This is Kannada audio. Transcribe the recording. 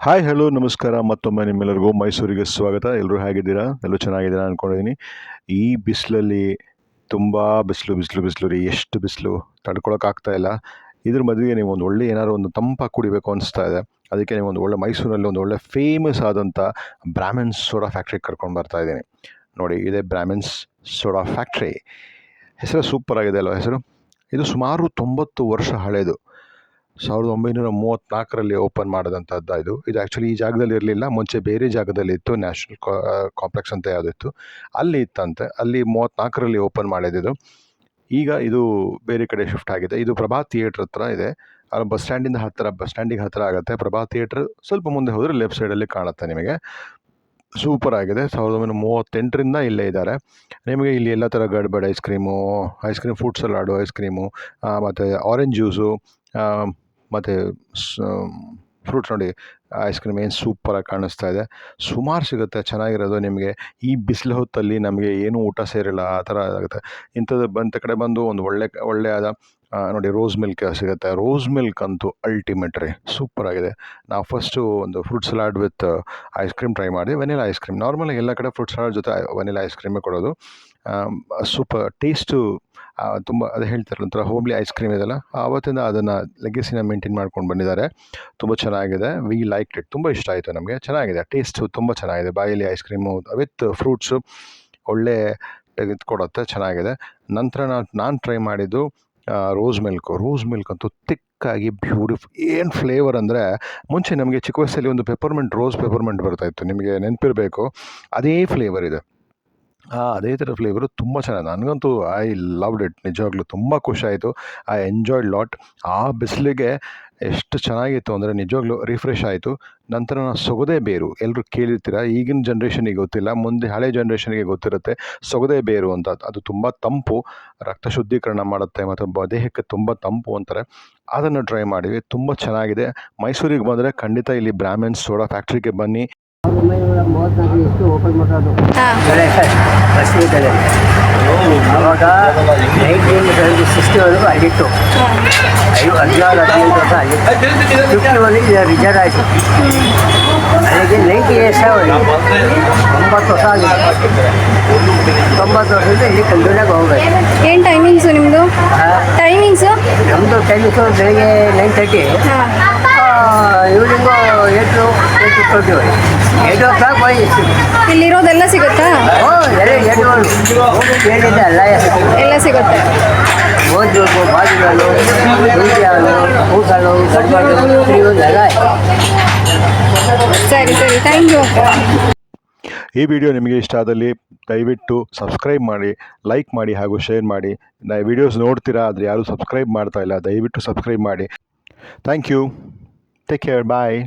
ಹಾಯ್ ಹಲೋ ನಮಸ್ಕಾರ ಮತ್ತೊಮ್ಮೆ ನಿಮ್ಮೆಲ್ಲರಿಗೂ ಮೈಸೂರಿಗೆ ಸ್ವಾಗತ. ಎಲ್ಲರೂ ಹೇಗಿದ್ದೀರಾ? ಎಲ್ಲರೂ ಚೆನ್ನಾಗಿದ್ದೀರಾ ಅಂದ್ಕೊಂಡಿದ್ದೀನಿ. ಈ ಬಿಸಿಲಲ್ಲಿ ತುಂಬ ಬಿಸಿಲು ರೀ, ಎಷ್ಟು ಬಿಸಿಲು ತಡ್ಕೊಳಕ್ಕಾಗ್ತಾ ಇಲ್ಲ. ಇದ್ರ ಮಧ್ಯೆ ನೀವು ಒಂದು ಒಳ್ಳೆ ಏನಾದ್ರು ಒಂದು ತಂಪಾಗಿ ಕುಡಿಬೇಕು ಅನಿಸ್ತಾ ಇದೆ. ಅದಕ್ಕೆ ನೀವು ಒಂದು ಒಳ್ಳೆ ಮೈಸೂರಲ್ಲಿ ಒಂದು ಒಳ್ಳೆ ಫೇಮಸ್ ಆದಂಥ ಬ್ರಾಹ್ಮಿನ್ಸ್ ಸೋಡಾ ಫ್ಯಾಕ್ಟ್ರಿಗೆ ಕರ್ಕೊಂಡು ಬರ್ತಾ ಇದ್ದೀನಿ. ನೋಡಿ, ಇದೇ ಬ್ರಾಹ್ಮಿನ್ಸ್ ಸೋಡಾ ಫ್ಯಾಕ್ಟ್ರಿ. ಹೆಸರು ಸೂಪರ್ ಆಗಿದೆ ಅಲ್ವಾ ಹೆಸರು? ಇದು ಸುಮಾರು 90 ವರ್ಷ ಹಳೆಯದು. 1934ರಲ್ಲಿ ಓಪನ್ ಮಾಡಿದಂಥದ್ದು ಇದು. ಆ್ಯಕ್ಚುಲಿ ಈ ಜಾಗದಲ್ಲಿ ಇರಲಿಲ್ಲ, ಮುಂಚೆ ಬೇರೆ ಜಾಗದಲ್ಲಿ ಇತ್ತು. ನ್ಯಾಷನಲ್ ಕಾಂಪ್ಲೆಕ್ಸ್ ಅಂತ ಯಾವುದಿತ್ತು ಅಲ್ಲಿ ಇತ್ತಂತೆ. ಅಲ್ಲಿ 34ರಲ್ಲಿ ಓಪನ್ ಮಾಡಿದ್ದು. ಈಗ ಇದು ಬೇರೆ ಕಡೆ ಶಿಫ್ಟ್ ಆಗಿದೆ. ಇದು ಪ್ರಭಾ ಥಿಯೇಟ್ರ್ ಹತ್ರ ಇದೆ. ಬಸ್ ಸ್ಟ್ಯಾಂಡಿಗೆ ಹತ್ತಿರ ಆಗುತ್ತೆ. ಪ್ರಭಾ ಥಿಯೇಟ್ರ್ ಸ್ವಲ್ಪ ಮುಂದೆ ಹೋದರೆ ಲೆಫ್ಟ್ ಸೈಡಲ್ಲಿ ಕಾಣುತ್ತೆ ನಿಮಗೆ. ಸೂಪರ್ ಆಗಿದೆ. 1938ರಿಂದ ಇಲ್ಲೇ ಇದ್ದಾರೆ. ನಿಮಗೆ ಇಲ್ಲಿ ಎಲ್ಲ ಥರ ಗಡ್ಬಡ್ ಐಸ್ ಕ್ರೀಮ್, ಫ್ರೂಟ್ ಸಲಾಡು, ಮತ್ತು ಆರೆಂಜ್ ಜ್ಯೂಸು, ಮತ್ತು ಫ್ರೂಟ್ಸ್ ನೋಡಿ, ಐಸ್ ಕ್ರೀಮ್ ಏನು ಸೂಪರಾಗಿ ಕಾಣಿಸ್ತಾ ಇದೆ. ಸುಮಾರು ಸಿಗುತ್ತೆ ಚೆನ್ನಾಗಿರೋದು. ನಿಮಗೆ ಈ ಬಿಸಿಲು ಹೊತ್ತಲ್ಲಿ ನಮಗೆ ಏನೂ ಊಟ ಸೇರಿಲ್ಲ, ಆ ಥರ ಆಗುತ್ತೆ. ಇಂಥದ್ದು ಕಡೆ ಬಂದು ಒಂದು ಒಳ್ಳೆಯಾದ ನೋಡಿ, ರೋಸ್ ಮಿಲ್ಕ್ ಸಿಗುತ್ತೆ. ರೋಸ್ ಮಿಲ್ಕ್ ಅಂತೂ ಅಲ್ಟಿಮೇಟ್ ರೀ, ಸೂಪರ್ ಆಗಿದೆ. ನಾವು ಫಸ್ಟು ಒಂದು fruit salad with ice cream try ಮಾಡಿ. ವೆನಿಲಾ ಐಸ್ ಕ್ರೀಮ್, ನಾರ್ಮಲಾಗಿ ಎಲ್ಲ ಕಡೆ ಫ್ರೂಟ್ ಸಲಾಡ್ ಜೊತೆ ವೆನಿಲಾ ಐಸ್ ಕ್ರೀಮೇ ಕೊಡೋದು. ಸೂಪರ್ ಟೇಸ್ಟು, ತುಂಬ ಅದು ಹೇಳ್ತಾರಲ್ಲ ಒಂಥರ ಹೋಮ್ಲಿ ಐಸ್ ಕ್ರೀಮ್ ಇದೆಲ್ಲ, ಆವತ್ತಿಂದ ಅದನ್ನು ಲೆಗಸಿನ ಮೇಂಟೈನ್ ಮಾಡ್ಕೊಂಡು ಬಂದಿದ್ದಾರೆ. ತುಂಬ ಚೆನ್ನಾಗಿದೆ. ವಿ ಲೈಕ್ ಇಟ್, ತುಂಬ ಇಷ್ಟ ಆಯಿತು ನಮಗೆ. ಚೆನ್ನಾಗಿದೆ, ಟೇಸ್ಟು ತುಂಬ ಚೆನ್ನಾಗಿದೆ. ಬಾಯಲ್ಲಿ ಐಸ್ ಕ್ರೀಮು ವಿತ್ ಫ್ರೂಟ್ಸು ಒಳ್ಳೆ ತೆಗೆದುಕೊಡುತ್ತೆ, ಚೆನ್ನಾಗಿದೆ. ನಂತರ ನಾನು ಟ್ರೈ ಮಾಡಿದ್ದು ರೋಸ್ ಮಿಲ್ಕ್ ಅಂತೂ ತಿಕ್ಕಾಗಿ ಬ್ಯೂಟಿಫುಲ್. ಏನು ಫ್ಲೇವರ್ ಅಂದರೆ, ಮುಂಚೆ ನಮಗೆ ಚಿಕ್ಕ ವಯಸ್ಸಲ್ಲಿ ಒಂದು ರೋಸ್ ಪೆಪರ್ಮೆಂಟ್ ಬರ್ತಾಯಿತ್ತು, ನಿಮಗೆ ನೆನಪಿರಬೇಕು. ಅದೇ ಫ್ಲೇವರ್ ಇದೆ. ಅದೇ ಥರ ಫ್ಲೇವರು ತುಂಬ ಚೆನ್ನಾಗಿ. ನನಗಂತೂ ಐ ಲವ್ಡ್ ಇಟ್. ನಿಜವಾಗ್ಲೂ ತುಂಬ ಖುಷಿ ಆಯಿತು. I enjoyed lot. ಆ ಬಿಸಿಲಿಗೆ ಎಷ್ಟು ಚೆನ್ನಾಗಿತ್ತು ಅಂದರೆ ನಿಜವಾಗ್ಲೂ ರಿಫ್ರೆಶ್ ಆಯಿತು. ನಂತರ ಸೊಗದೆ ಬೇರು, ಎಲ್ಲರೂ ಕೇಳಿರ್ತೀರ. ಈಗಿನ ಜನ್ರೇಷನಿಗೆ ಗೊತ್ತಿಲ್ಲ, ಮುಂದೆ ಹಳೆ ಜನ್ರೇಷನ್ಗೆ ಗೊತ್ತಿರುತ್ತೆ ಸೊಗದೆ ಬೇರು ಅಂತ. ಅದು ತುಂಬ ತಂಪು, ರಕ್ತ ಶುದ್ಧೀಕರಣ ಮಾಡುತ್ತೆ ಮತ್ತು ದೇಹಕ್ಕೆ ತುಂಬ ತಂಪು ಅಂತಾರೆ. ಅದನ್ನು ಟ್ರೈ ಮಾಡಿದ್ವಿ, ತುಂಬ ಚೆನ್ನಾಗಿದೆ. ಮೈಸೂರಿಗೆ ಬಂದರೆ ಖಂಡಿತ ಇಲ್ಲಿ ಬ್ರಾಹ್ಮಿನ್ಸ್ ಸೋಡಾ ಫ್ಯಾಕ್ಟ್ರಿಗೆ ಬನ್ನಿ. 1934 ಓಪನ್ ಮಾಡೋದು ಅವಾಗ 1960ವರೆಗೂ ಅಲ್ಲಿತ್ತು. 14-15 ವರ್ಷ ಅಲ್ಲಿತ್ತು. 51 ರಿಜರ್ವ್ ಆಯಿತು. ಅಲ್ಲಿಗೆ 90 years 90 ವರ್ಷ ಆಗಿತ್ತು. 90 ವರ್ಷದಿಂದ ಇಲ್ಲಿ ಕಂಟಿನ್ಯೂಯಾಗಿ ಹೋಗ್ಬೇಕು. ಏನು ಟೈಮಿಂಗ್ಸು ನಿಮ್ಮದು? ಟೈಮಿಂಗ್ಸು ನಮ್ಮದು ಬೆಳಿಗ್ಗೆ 9:30, ಈವ್ನಿಂಗು 8:20, 8 o'clock ಹೋಗಿ. ಇಲ್ಲಿರೋದೆಲ್ಲ ಸಿಗುತ್ತಾ? ಏನಿದೆ ಎಲ್ಲ ಸಿಗುತ್ತೆ. ಓದಬೇಕು, ಬಾಜಿಗಳು, ಹುಂಚಿಗಳು, ಹೂಗಳು, ಕಟ್ಗಳು ಎಲ್ಲ. ಸರಿ ಥ್ಯಾಂಕ್ ಯು. ಈ ವಿಡಿಯೋ ನಿಮಗೆ ಇಷ್ಟ ಆದಲ್ಲಿ ದಯವಿಟ್ಟು ಸಬ್ಸ್ಕ್ರೈಬ್ ಮಾಡಿ, ಲೈಕ್ ಮಾಡಿ ಹಾಗೂ ಶೇರ್ ಮಾಡಿ. ವಿಡಿಯೋಸ್ ನೋಡ್ತೀರಾ ಆದರೆ ಯಾರೂ ಸಬ್ಸ್ಕ್ರೈಬ್ ಮಾಡ್ತಾ ಇಲ್ಲ, ದಯವಿಟ್ಟು ಸಬ್ಸ್ಕ್ರೈಬ್ ಮಾಡಿ. Thank you. Take care. Bye.